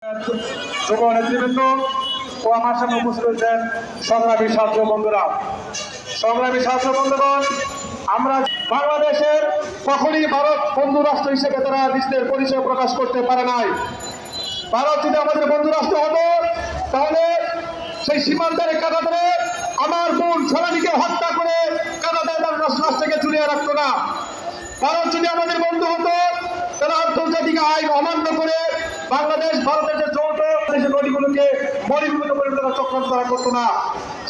যুব নেতৃবৃন্দ ও আমার সামনে উপস্থিত হয়েছেন সংগ্রামী ছাত্র বন্ধুরা। সংগ্রামী ছাত্র বন্ধুগণ, আমরা বাংলাদেশের কখনই ভারত বন্ধু রাষ্ট্র হিসেবে তারা নিজেদের পরিচয় প্রকাশ করতে পারে নাই। ভারত যদি আমাদের বন্ধু রাষ্ট্র হতো তাহলে সেই সীমান্তের কাঁটা ধরে আমার বোন সোনালীকে হত্যা করে কানাডায় তার রাষ্ট্রকে ঝুলিয়ে রাখতো না। ভারত যদি আমাদের বন্ধু হতো তারা আন্তর্জাতিক আইন অমান্য করে বাংলাদেশ ভারতের যে যৌথ দেশের নদীগুলোকে মরিভূমিতে পরিণত চক্রান্ত তারা করতো না।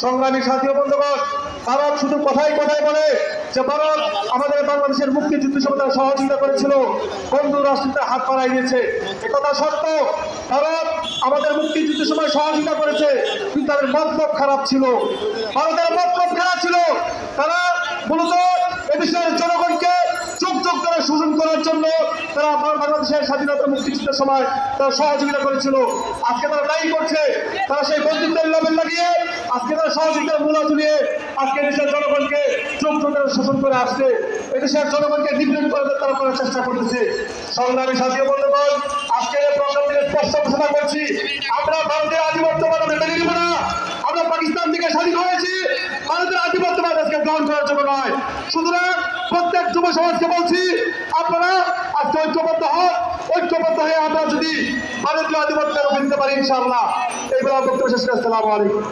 সংগ্রামী সাথী বন্ধুগণ, ভারত শুধু কথায় কথায় বলে যে ভারত আমাদের বাংলাদেশের মুক্তিযুদ্ধ সময় তারা সহযোগিতা করেছিল, বন্ধু রাষ্ট্রতে হাত বাড়াই দিয়েছে। একথা সত্য, ভারত আমাদের মুক্তিযুদ্ধের সময় সহযোগিতা করেছে, কিন্তু তাদের মতলব খারাপ ছিল। ভারতের মতলব খারাপ ছিল, তারা মূলত এদেশের জনগণকে যুগ যুগ ধরে শোষণ করার জন্য তারা বাংলাদেশের স্বাধীনতা মুক্তিযুদ্ধের সময় তারা সহযোগিতা করেছিল। আজকে তারা দায়ী করছে, তারা সেই বন্ধুত্বের লেভেল লাগিয়ে আজকে তারা সহযোগিতার মূলা ঝুলিয়ে আজকে দেশের জনগণকে যুগ যুগ ধরে শোষণ করে আসছে, এদেশের জনগণকে নিপীড়ন করে তারা করার চেষ্টা করতেছে। সংগ্রামী সাথী বন্ধুগণ, আজকের এই প্রোগ্রাম থেকে স্পষ্ট ঘোষণা করছি, আমরা ভারতের আধিপত্যবাদ মেনে নিব না। আমরা পাকিস্তান থেকে স্বাধীন হয়েছি, ভারতের আধিপত্যবাদ আজকে গ্রহণ করার জন্য নয়। সুতরাং প্রত্যেক যুব সমাজকে বলছি, আপনারা আজকে ঐক্যবদ্ধ হন। ঐক্যবদ্ধ হয়ে আমরা যদি ভারতীয় আধিপত্যের উপর দিতে পারি ইনশাআল্লাহ। এইবার বক্তব্য শেষ করে আসসালামু আলাইকুম।